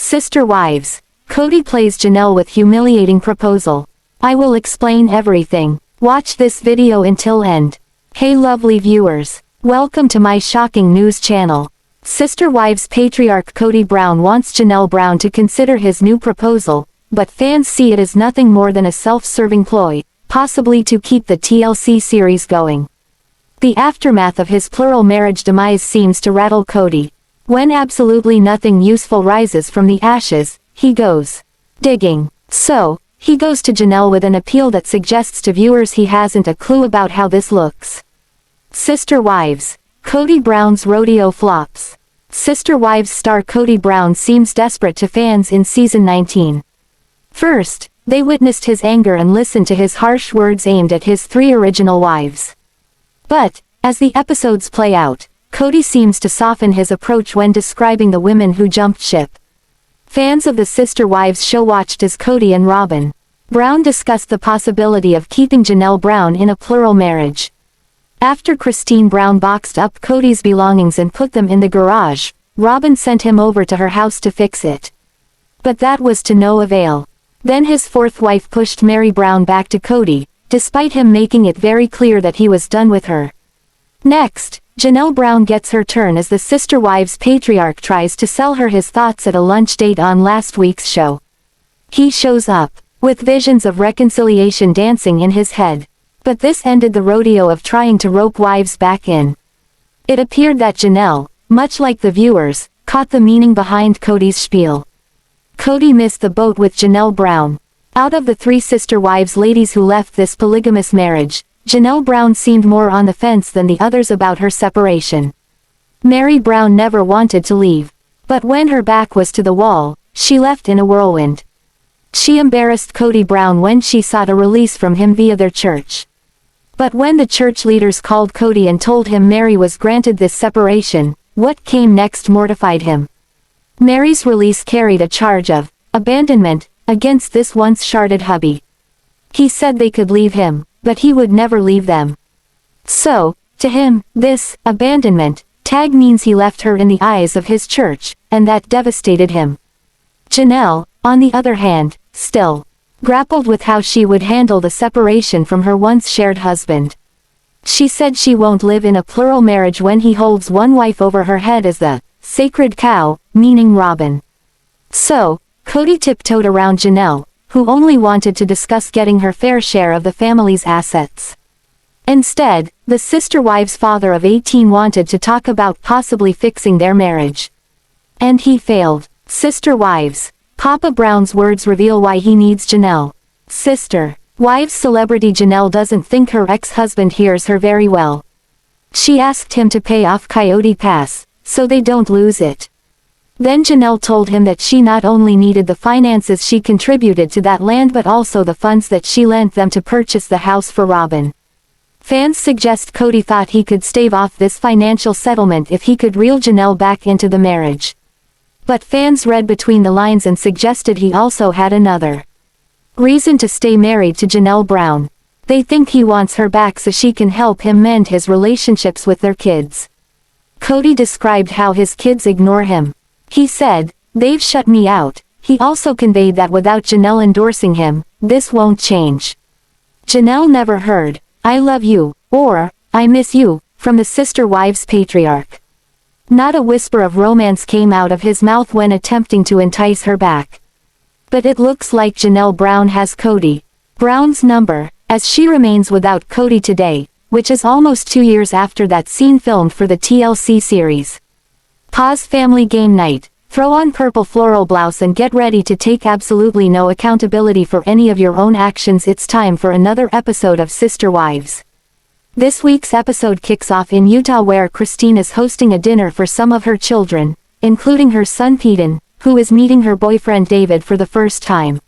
Sister Wives. Kody plays Janelle with humiliating proposal. I will explain everything. Watch this video until end. Hey lovely viewers. Welcome to my shocking news channel. Sister Wives patriarch Kody Brown wants Janelle Brown to consider his new proposal, but fans see it as nothing more than a self-serving ploy, possibly to keep the TLC series going. The aftermath of his plural marriage demise seems to rattle Kody. When absolutely nothing useful rises from the ashes, he goes digging. So, he goes to Janelle with an appeal that suggests to viewers he hasn't a clue about how this looks. Sister Wives. Kody Brown's rodeo flops. Sister Wives star Kody Brown seems desperate to fans in season 19. First, they witnessed his anger and listened to his harsh words aimed at his 3 original wives. But, as the episodes play out, Kody seems to soften his approach when describing the women who jumped ship. Fans of the Sister Wives show watched as Kody and Robyn Brown discussed the possibility of keeping Janelle Brown in a plural marriage. After Christine Brown boxed up Kody's belongings and put them in the garage, Robyn sent him over to her house to fix it. But that was to no avail. Then his 4th wife pushed Meri Brown back to Kody, despite him making it very clear that he was done with her. Next, Janelle Brown gets her turn as the Sister Wives patriarch tries to sell her his thoughts at a lunch date on last week's show. He shows up, with visions of reconciliation dancing in his head. But this ended the rodeo of trying to rope wives back in. It appeared that Janelle, much like the viewers, caught the meaning behind Kody's spiel. Kody missed the boat with Janelle Brown. Out of the 3 Sister Wives ladies who left this polygamous marriage, Janelle Brown seemed more on the fence than the others about her separation. Meri Brown never wanted to leave. But when her back was to the wall, she left in a whirlwind. She embarrassed Kody Brown when she sought a release from him via their church. But when the church leaders called Kody and told him Meri was granted this separation, what came next mortified him. Meri's release carried a charge of abandonment against this once sharded hubby. He said they could leave him, but he would never leave them. So, to him, this abandonment tag means he left her in the eyes of his church, and that devastated him. Janelle, on the other hand, still grappled with how she would handle the separation from her once shared husband. She said she won't live in a plural marriage when he holds one wife over her head as the sacred cow, meaning Robyn. So, Kody tiptoed around Janelle, who only wanted to discuss getting her fair share of the family's assets. Instead, the Sister Wives' father of 18 wanted to talk about possibly fixing their marriage. And he failed. Sister Wives. Papa Brown's words reveal why he needs Janelle. Sister Wives celebrity Janelle doesn't think her ex-husband hears her very well. She asked him to pay off Coyote Pass, so they don't lose it. Then Janelle told him that she not only needed the finances she contributed to that land but also the funds that she lent them to purchase the house for Robyn. Fans suggest Kody thought he could stave off this financial settlement if he could reel Janelle back into the marriage. But fans read between the lines and suggested he also had another reason to stay married to Janelle Brown. They think he wants her back so she can help him mend his relationships with their kids. Kody described how his kids ignore him. He said, "They've shut me out." He also conveyed that without Janelle endorsing him, this won't change. Janelle never heard, "I love you," or, "I miss you," from the Sister Wives patriarch. Not a whisper of romance came out of his mouth when attempting to entice her back. But it looks like Janelle Brown has Kody Brown's number, as she remains without Kody today, which is almost 2 years after that scene filmed for the TLC series. Pause family game night, throw on purple floral blouse and get ready to take absolutely no accountability for any of your own actions. It's time for another episode of Sister Wives. This week's episode kicks off in Utah where Christine is hosting a dinner for some of her children, including her son Peyton, who is meeting her boyfriend David for the first time.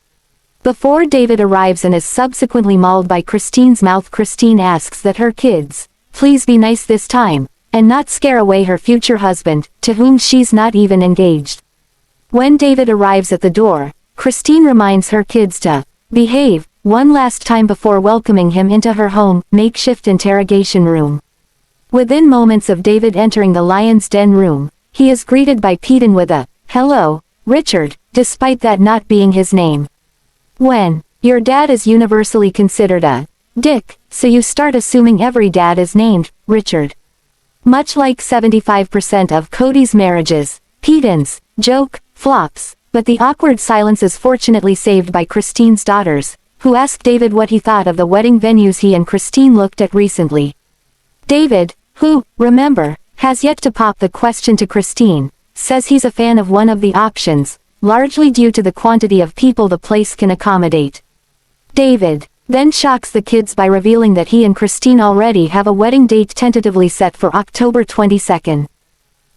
Before David arrives and is subsequently mauled by Christine's mouth, Christine asks that her kids please be nice this time, and not scare away her future husband, to whom she's not even engaged. When David arrives at the door, Christine reminds her kids to behave one last time before welcoming him into her home, makeshift interrogation room. Within moments of David entering the lion's den room, he is greeted by Peyton with a "Hello, Richard," despite that not being his name. When your dad is universally considered a dick, so you start assuming every dad is named Richard. Much like 75% of Kody's marriages, Peyton's joke flops, but the awkward silence is fortunately saved by Christine's daughters, who asked David what he thought of the wedding venues he and Christine looked at recently. David, who, remember, has yet to pop the question to Christine, says he's a fan of one of the options, largely due to the quantity of people the place can accommodate. David then shocks the kids by revealing that he and Christine already have a wedding date tentatively set for October 22nd.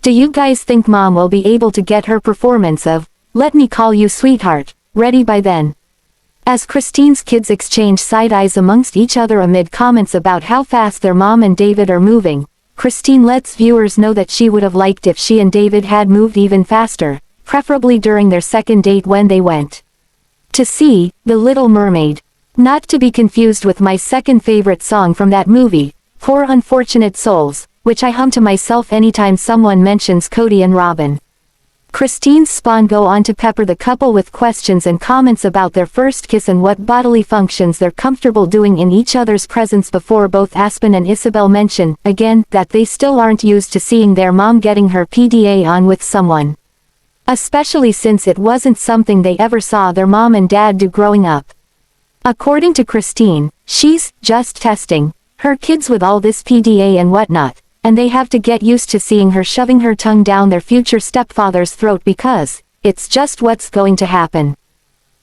Do you guys think Mom will be able to get her performance of "Let Me Call You Sweetheart" ready by then? As Christine's kids exchange side eyes amongst each other amid comments about how fast their mom and David are moving, Christine lets viewers know that she would have liked if she and David had moved even faster, preferably during their second date when they went to see The Little Mermaid. Not to be confused with my second favorite song from that movie, Poor Unfortunate Souls, which I hum to myself anytime someone mentions Kody and Robyn. Christine's spawn go on to pepper the couple with questions and comments about their first kiss and what bodily functions they're comfortable doing in each other's presence before both Aspen and Isabel mention, again, that they still aren't used to seeing their mom getting her PDA on with someone. Especially since it wasn't something they ever saw their mom and dad do growing up. According to Christine, she's just testing her kids with all this PDA and whatnot, and they have to get used to seeing her shoving her tongue down their future stepfather's throat because it's just what's going to happen.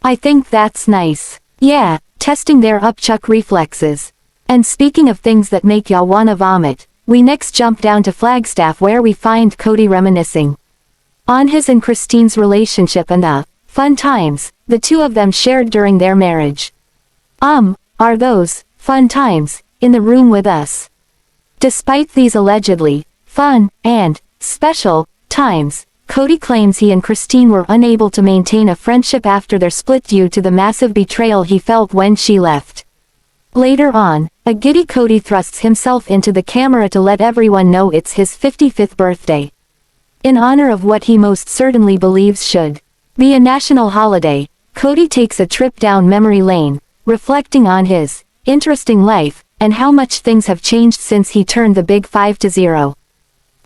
I think that's nice. Yeah, testing their upchuck reflexes. And speaking of things that make y'all wanna vomit, we next jump down to Flagstaff where we find Kody reminiscing on his and Christine's relationship and the fun times the two of them shared during their marriage. Are those fun times in the room with us? Despite these allegedly fun and special times, Kody claims he and Christine were unable to maintain a friendship after their split due to the massive betrayal he felt when she left. Later on, a giddy Kody thrusts himself into the camera to let everyone know it's his 55th birthday. In honor of what he most certainly believes should be a national holiday, Kody takes a trip down memory lane, reflecting on his interesting life, and how much things have changed since he turned the big 5-0.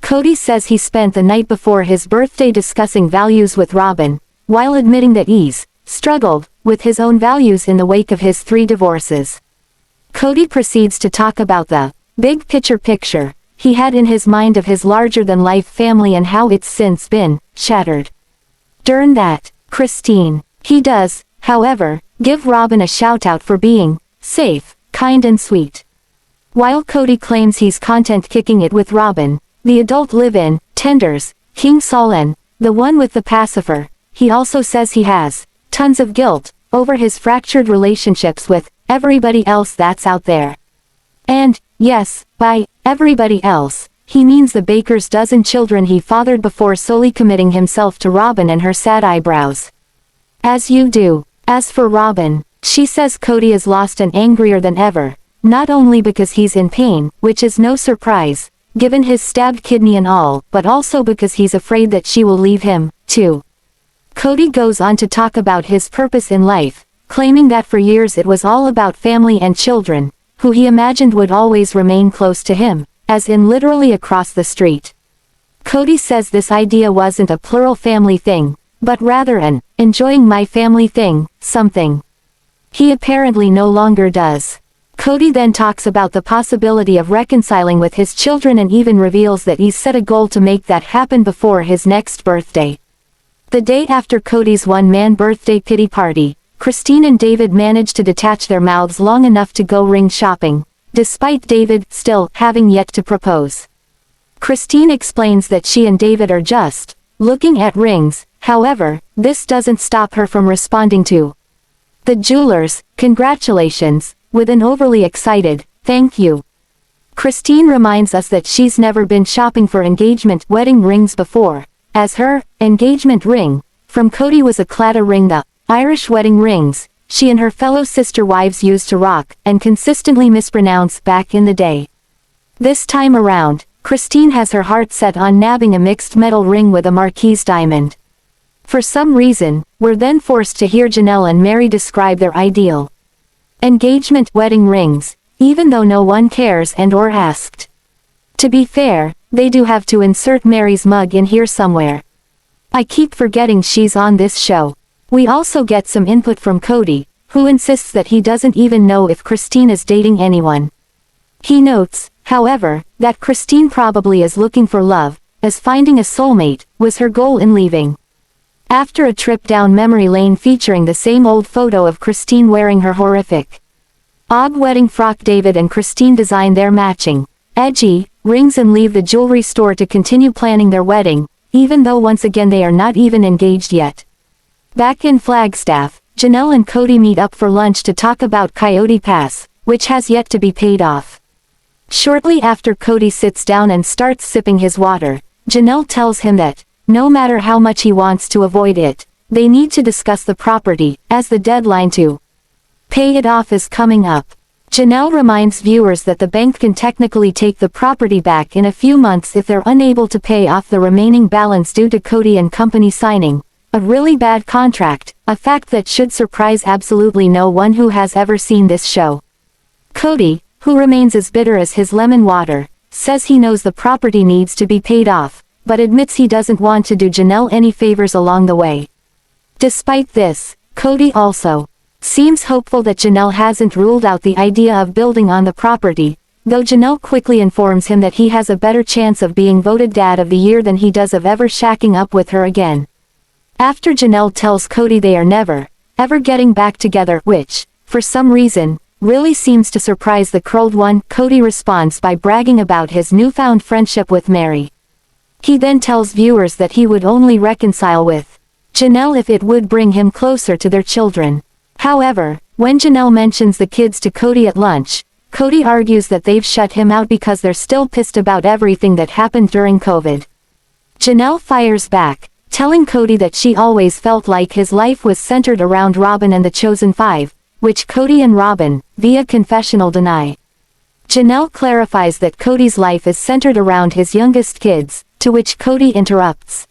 Kody says he spent the night before his birthday discussing values with Robyn, while admitting that he's struggled with his own values in the wake of his 3 divorces. Kody proceeds to talk about the big picture he had in his mind of his larger-than-life family and how it's since been shattered. During that, Christine, he does, however, give Robyn a shout-out for being safe, kind and sweet. While Kody claims he's content kicking it with Robyn, the adult live-in, tenders, King Solon, the one with the pacifier, he also says he has tons of guilt over his fractured relationships with everybody else that's out there. And, yes, by everybody else, he means the baker's dozen children he fathered before solely committing himself to Robyn and her sad eyebrows. As you do. As for Robyn, she says Kody is lost and angrier than ever, not only because he's in pain, which is no surprise, given his stabbed kidney and all, but also because he's afraid that she will leave him, too. Kody goes on to talk about his purpose in life, claiming that for years it was all about family and children, who he imagined would always remain close to him, as in literally across the street. Kody says this idea wasn't a plural family thing, but rather an enjoying my family thing, something he apparently no longer does. Kody then talks about the possibility of reconciling with his children and even reveals that he's set a goal to make that happen before his next birthday. The day after Kody's one-man birthday pity party, Christine and David manage to detach their mouths long enough to go ring shopping, despite David still having yet to propose. Christine explains that she and David are just looking at rings. However, this doesn't stop her from responding to the jeweler's congratulations with an overly excited thank you. Christine reminds us that she's never been shopping for engagement wedding rings before, as her engagement ring from Kody was a Claddagh ring, the Irish wedding rings she and her fellow sister wives used to rock and consistently mispronounce back in the day. This time around, Christine has her heart set on nabbing a mixed metal ring with a marquise diamond. For some reason, we're then forced to hear Janelle and Meri describe their ideal engagement wedding rings, even though no one cares and/or asked. To be fair, they do have to insert Meri's mug in here somewhere. I keep forgetting she's on this show. We also get some input from Kody, who insists that he doesn't even know if Christine is dating anyone. He notes, however, that Christine probably is looking for love, as finding a soulmate was her goal in leaving. After a trip down memory lane featuring the same old photo of Christine wearing her horrific odd wedding frock, David and Christine design their matching, edgy, rings and leave the jewelry store to continue planning their wedding, even though once again they are not even engaged yet. Back in Flagstaff, Janelle and Kody meet up for lunch to talk about Coyote Pass, which has yet to be paid off. Shortly after Kody sits down and starts sipping his water, Janelle tells him that, no matter how much he wants to avoid it, they need to discuss the property, as the deadline to pay it off is coming up. Janelle reminds viewers that the bank can technically take the property back in a few months if they're unable to pay off the remaining balance due to Kody and company signing a really bad contract, a fact that should surprise absolutely no one who has ever seen this show. Kody, who remains as bitter as his lemon water, says he knows the property needs to be paid off, but admits he doesn't want to do Janelle any favors along the way. Despite this, Kody also seems hopeful that Janelle hasn't ruled out the idea of building on the property, though Janelle quickly informs him that he has a better chance of being voted Dad of the Year than he does of ever shacking up with her again. After Janelle tells Kody they are never, ever getting back together, which, for some reason, really seems to surprise the curled one, Kody responds by bragging about his newfound friendship with Meri. He then tells viewers that he would only reconcile with Janelle if it would bring him closer to their children. However, when Janelle mentions the kids to Kody at lunch, Kody argues that they've shut him out because they're still pissed about everything that happened during COVID. Janelle fires back, telling Kody that she always felt like his life was centered around Robyn and the Chosen Five, which Kody and Robyn, via confessional, deny. Janelle clarifies that Kody's life is centered around his youngest kids, to which Kody interrupts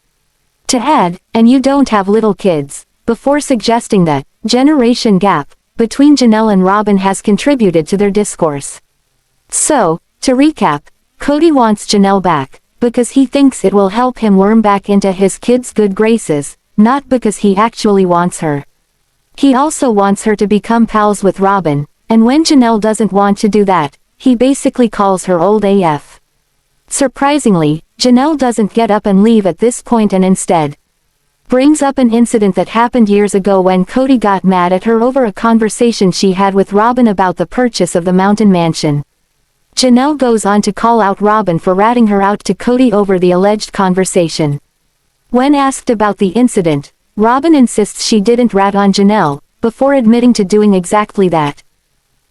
to add, and you don't have little kids, before suggesting that generation gap between Janelle and Robyn has contributed to their discourse. So, to recap, Kody wants Janelle back, because he thinks it will help him worm back into his kids' good graces, not because he actually wants her. He also wants her to become pals with Robyn, and when Janelle doesn't want to do that, he basically calls her old AF. Surprisingly, Janelle doesn't get up and leave at this point and instead brings up an incident that happened years ago when Kody got mad at her over a conversation she had with Robyn about the purchase of the mountain mansion. Janelle goes on to call out Robyn for ratting her out to Kody over the alleged conversation. When asked about the incident, Robyn insists she didn't rat on Janelle, before admitting to doing exactly that.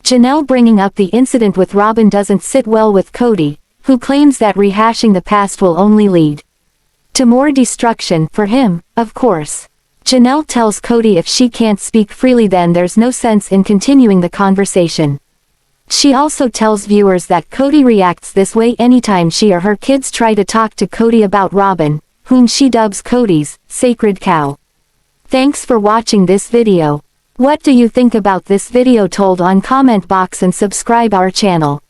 Janelle bringing up the incident with Robyn doesn't sit well with Kody, who claims that rehashing the past will only lead to more destruction for him, of course. Janelle tells Kody if she can't speak freely then there's no sense in continuing the conversation. She also tells viewers that Kody reacts this way anytime she or her kids try to talk to Kody about Robyn, whom she dubs Kody's sacred cow. Thanks for watching this video. What do you think about this video? Told on comment box and subscribe our channel.